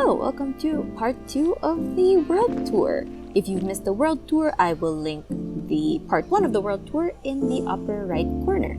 Hello, welcome to part 2 of the world tour. If you've missed the world tour, I will link the part 1 of the world tour in the upper right corner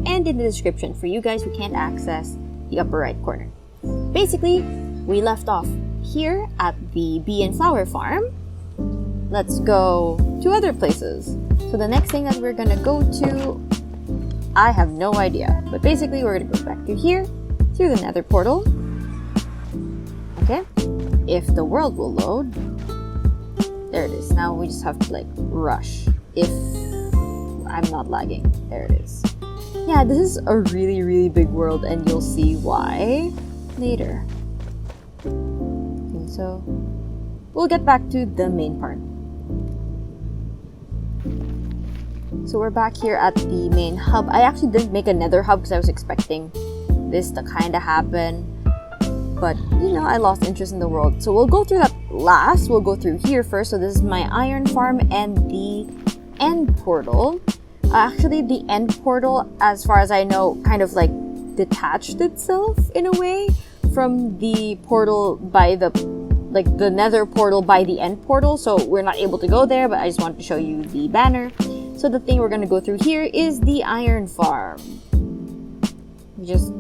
and in the description for you guys who can't access the upper right corner. Basically, we left off here at the bee and flower farm. Let's go to other places. So the next thing that we're gonna go to, I have no idea, but basically we're gonna go back to here through the nether portal. Okay, if the world will load, there it is. Now we just have to rush if I'm not lagging. There it is. Yeah, this is a really big world and you'll see why later. Okay, so we'll get back to the main part. So we're back here at the main hub. I actually didn't make a nether hub because I was expecting this to kind of happen. But, I lost interest in the world. So we'll go through that last. We'll go through here first. So this is my iron farm and the end portal. Actually, the end portal, as far as I know, kind of detached itself in a way from the portal by the nether portal by the end portal. So we're not able to go there, but I just wanted to show you the banner. So the thing we're going to go through here is the iron farm. We just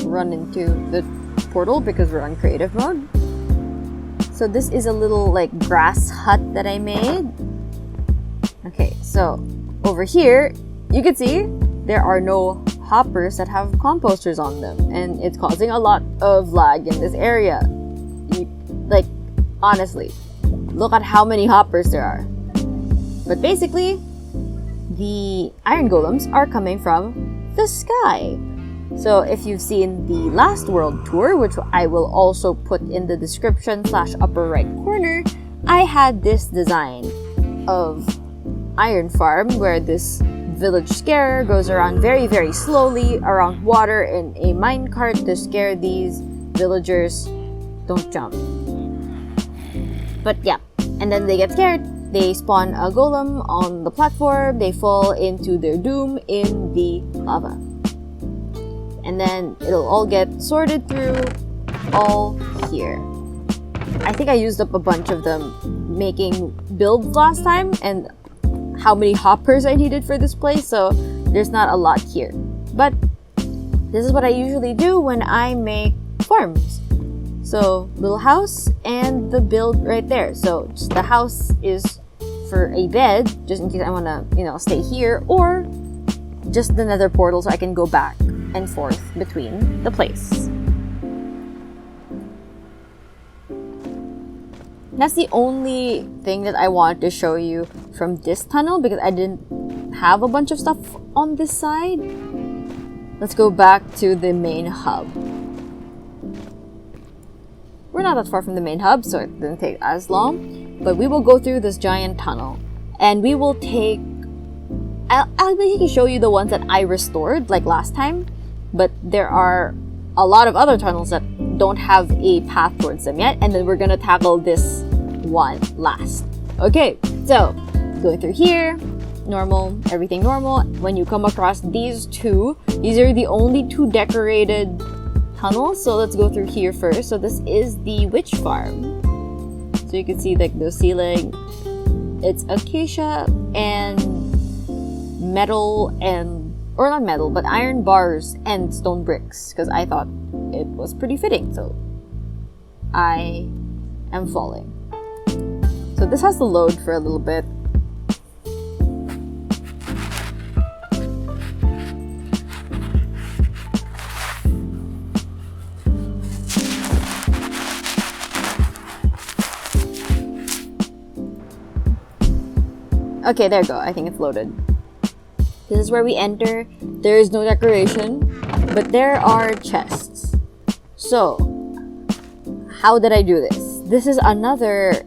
run into the portal because we're on creative mode. So this is a little grass hut that I made. Okay, so over here you can see there are no hoppers that have composters on them, and it's causing a lot of lag in this area. Honestly, look at how many hoppers there are. But basically, the iron golems are coming from the sky. So if you've seen the last world tour, which I will also put in the description / upper right corner, I had this design of iron farm where this village scarer goes around very slowly around water in a minecart to scare these villagers. Don't jump. But yeah, and then they get scared. They spawn a golem on the platform. They fall into their doom in the lava. And then it'll all get sorted through all here. I think I used up a bunch of them making builds last time and how many hoppers I needed for this place, so there's not a lot here. But this is what I usually do when I make farms. So little house and the build right there. So just the house is for a bed, just in case I want to, stay here, or just the nether portal so I can go back and forth between the place. That's the only thing that I wanted to show you from this tunnel because I didn't have a bunch of stuff on this side. Let's go back to the main hub. We're not that far from the main hub, so it didn't take as long, but we will go through this giant tunnel and we will take I'll basically show you the ones that I restored last time, but there are a lot of other tunnels that don't have a path towards them yet, and then we're gonna tackle this one last. Okay, so going through here, normal, everything normal. When you come across these two, these are the only two decorated tunnels, so let's go through here first. So this is the witch farm. So you can see the ceiling, it's acacia and metal or not metal, but iron bars and stone bricks because I thought it was pretty fitting. So I am falling. So this has to load for a little bit. Okay, there you go. I think it's loaded. This is where we enter. There is no decoration, but there are chests. So, how did I do this? This is another,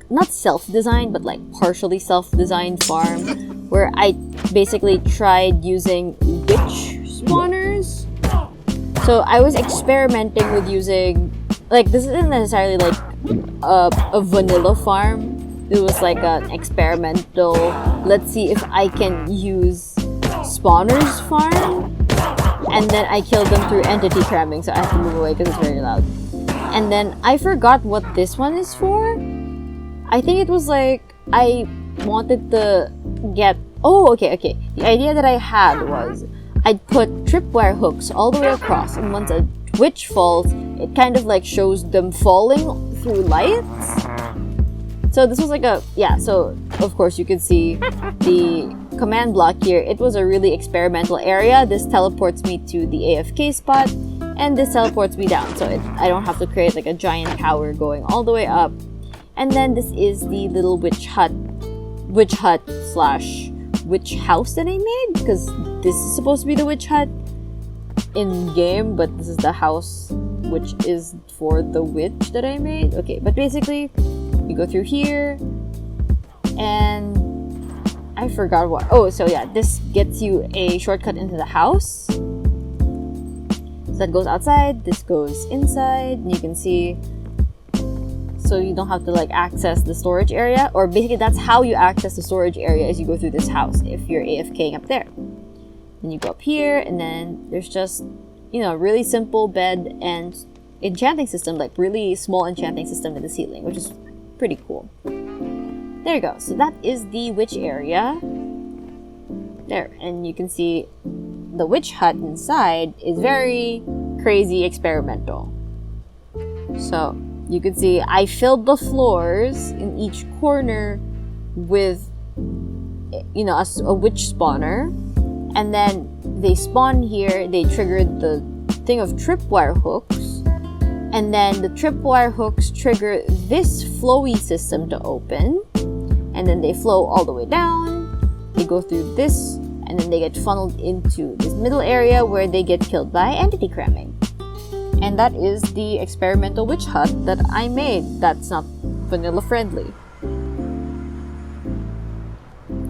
not self-designed, but partially self-designed farm where I basically tried using witch spawners. So I was experimenting with using, this isn't necessarily a vanilla farm. It was an experimental, let's see if I can use spawners farm. And then I killed them through entity cramming, so I have to move away because it's very loud. And then I forgot what this one is for. I think it was like I wanted to get... Oh, okay. The idea that I had was I'd put tripwire hooks all the way across, and once a witch falls, it kind of like shows them falling through lights. So this was like a... Yeah, so of course you could see the command block here. It was a really experimental area. This teleports me to the AFK spot, and this teleports me down. So I don't have to create like a giant tower going all the way up. And then this is the little witch hut slash witch house that I made, because this is supposed to be the witch hut in game, but this is the house which is for the witch that I made. Okay, but basically you go through here, and I forgot what. Oh, so yeah, this gets you a shortcut into the house. So that goes outside, this goes inside, and you can see, so you don't have to like access the storage area, or basically that's how you access the storage area, as you go through this house if you're AFKing up there. Then you go up here, and then there's just, you know, really simple bed and enchanting system, like really small enchanting system in the ceiling, which is pretty cool. There you go. So that is the witch area. There, and you can see the witch hut inside is very crazy experimental. So you can see I filled the floors in each corner with, you know, a witch spawner, and then they spawn here. They triggered the thing of tripwire hooks, and then the tripwire hooks trigger this flowy system to open, and then they flow all the way down. They go through this, and then they get funneled into this middle area where they get killed by entity cramming. And that is the experimental witch hut that I made. That's not vanilla friendly.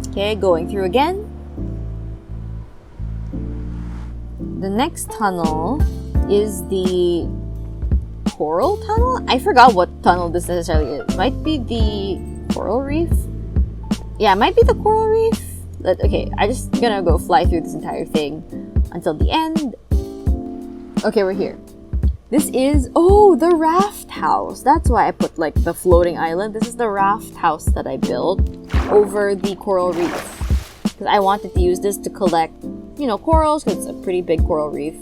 Okay, going through again. The next tunnel is the coral tunnel. I forgot what tunnel this necessarily is. Might be the coral reef. Yeah, it might be the coral reef. But, okay, I'm just gonna go fly through this entire thing until the end. Okay, we're here. This is, oh, the raft house. That's why I put like the floating island. This is the raft house that I built over the coral reef, because I wanted to use this to collect, you know, corals, because it's a pretty big coral reef.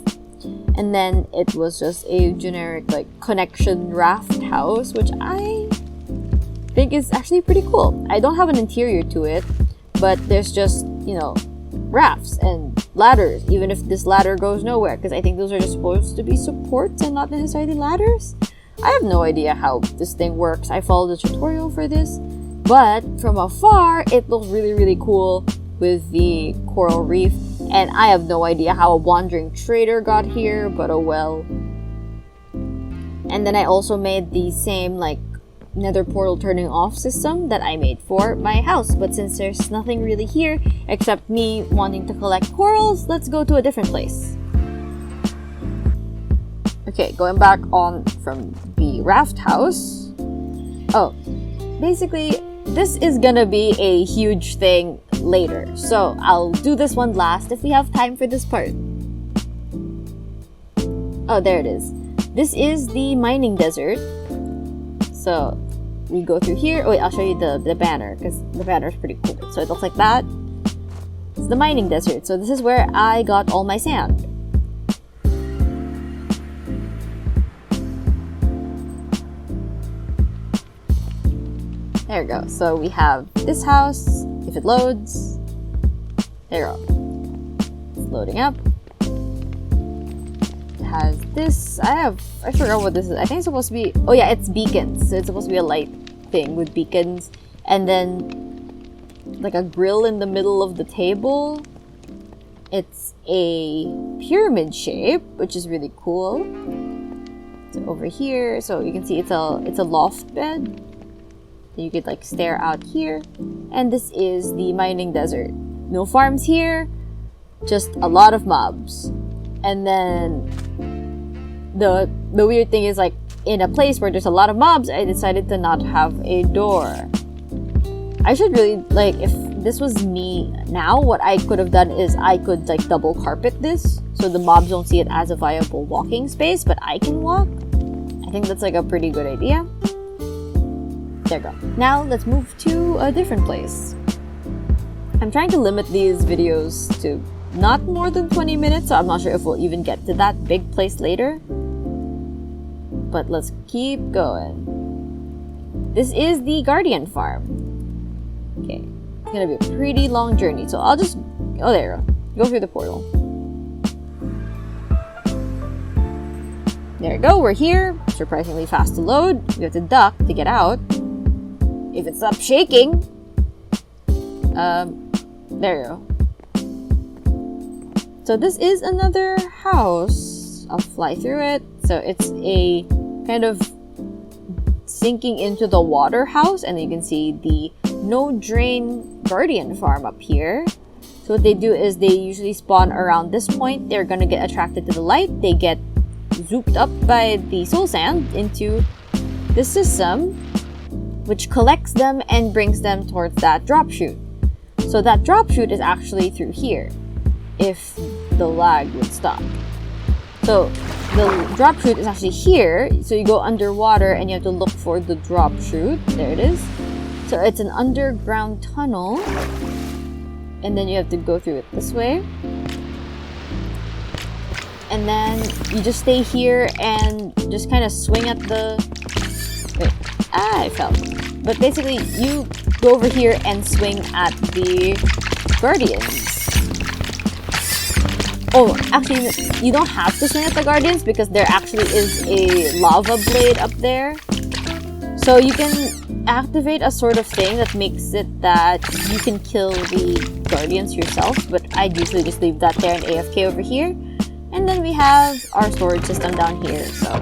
And then it was just a generic like connection raft house, which I think is actually pretty cool. I don't have an interior to it, but there's just, you know, rafts and ladders, even if this ladder goes nowhere, because I think those are just supposed to be supports and not necessarily ladders. I have no idea how this thing works. I followed the tutorial for this, but from afar it looks really, really cool with the coral reef, and I have no idea how a wandering trader got here, but oh well. And then I also made the same like nether portal turning off system that I made for my house, but since there's nothing really here except me wanting to collect corals, let's go to a different place. Okay, going back on from the raft house. Oh, basically this is gonna be a huge thing later, so I'll do this one last if we have time for this part. Oh, there it is. This is the mining desert. So we go through here. Oh wait, I'll show you the banner, because the banner is pretty cool. So it looks like that. It's the mining desert. So this is where I got all my sand. There we go. So we have this house. If it loads, there you go. It's loading up. Has this. I forgot what this is. I think it's supposed to be, oh yeah, it's beacons. So it's supposed to be a light thing with beacons, and then like a grill in the middle of the table. It's a pyramid shape, which is really cool. So over here, so you can see it's a loft bed. You could like stare out here, and this is the mining desert. No farms here, just a lot of mobs. And then the weird thing is, like, in a place where there's a lot of mobs, I decided to not have a door. I should really, like, if this was me now, what I could have done is I could like double carpet this so the mobs don't see it as a viable walking space, but I can walk. I think that's like a pretty good idea. There you go. Now let's move to a different place. I'm trying to limit these videos to not more than 20 minutes, so I'm not sure if we'll even get to that big place later. But let's keep going. This is the Guardian Farm. Okay, it's gonna be a pretty long journey, so I'll just... Oh, there you go. Go through the portal. There you go, we're here. Surprisingly fast to load. We have to duck to get out. If it stops shaking... there you go. So this is another house. I'll fly through it. So it's a kind of sinking into the water house, and you can see the no drain Guardian Farm up here. So what they do is they usually spawn around this point. They're gonna get attracted to the light. They get zooped up by the soul sand into the system, which collects them and brings them towards that drop chute. So that drop chute is actually through here, if the lag would stop. So the drop chute is actually here, so you go underwater and you have to look for the drop chute. There it is. So it's an underground tunnel, and then you have to go through it this way. And then you just stay here and just kind of swing at the... Wait, I fell. But basically, you go over here and swing at the Guardians. Oh, actually, you don't have to swing at the Guardians because there actually is a lava blade up there. So you can activate a sort of thing that makes it that you can kill the Guardians yourself. But I'd usually just leave that there and AFK over here. And then we have our storage system down here. So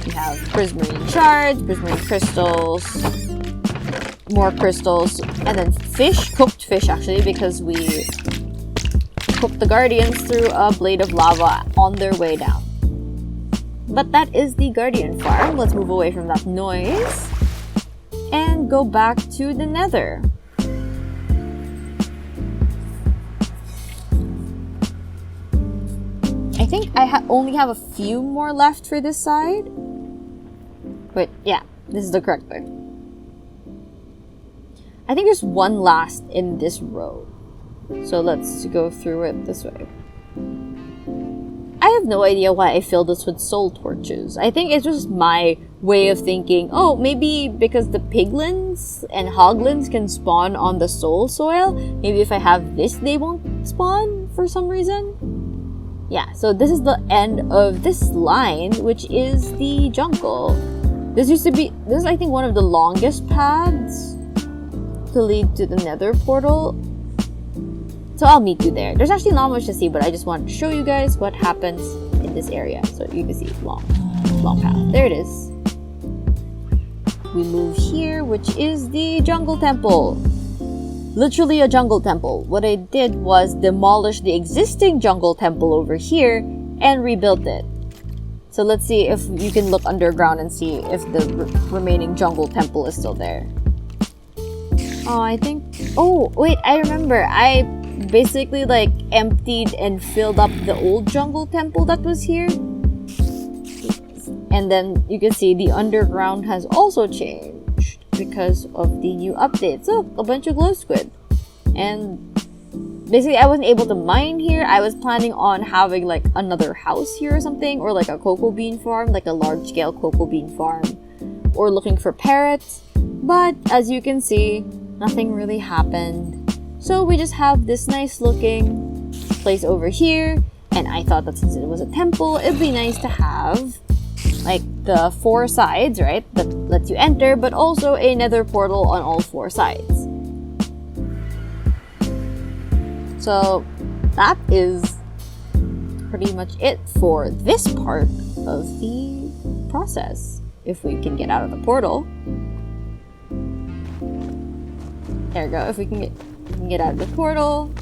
we have prismarine shards, prismarine crystals, more crystals, and then fish, cooked fish actually, because we cooked the Guardians through a blade of lava on their way down. But that is the Guardian Farm. Let's move away from that noise and go back to the Nether. I think I only have a few more left for this side. Wait, yeah, this is the correct way. I think there's one last in this row. So let's go through it this way. I have no idea why I filled this with soul torches. I think it's just my way of thinking, oh, maybe because the piglins and hoglins can spawn on the soul soil, maybe if I have this, they won't spawn for some reason. Yeah, so this is the end of this line, which is the jungle. This is I think one of the longest paths to lead to the Nether portal. So I'll meet you there. There's actually not much to see, but I just wanted to show you guys what happens in this area. So you can see long path. There it is. We move here, which is the jungle temple. Literally a jungle temple. What I did was demolish the existing jungle temple over here and rebuilt it. So let's see if you can look underground and see if the remaining jungle temple is still there. Oh, I think... Oh, wait, I remember. I basically like emptied and filled up the old jungle temple that was here. And then you can see the underground has also changed because of the new updates. So, a bunch of glow squid. And basically I wasn't able to mine here. I was planning on having like another house here or something, or like a cocoa bean farm, like a large scale cocoa bean farm, or looking for parrots. But as you can see, nothing really happened. So we just have this nice looking place over here. And I thought that since it was a temple, it'd be nice to have like the 4 sides, right, that lets you enter, but also a nether portal on all 4 sides. So that is pretty much it for this part of the process. If we can get out of the portal. There we go. If we can get out of the portal.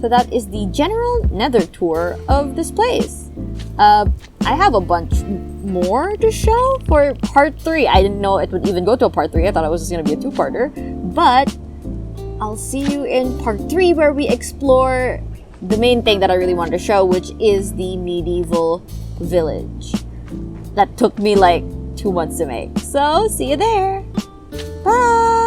So that is the general nether tour of this place. I have a bunch more to show for part 3. I didn't know it would even go to a part 3. I thought it was just going to be a 2-parter. But I'll see you in part 3 where we explore the main thing that I really wanted to show, which is the medieval village. that took me like 2 months to make. So, see you there. Bye!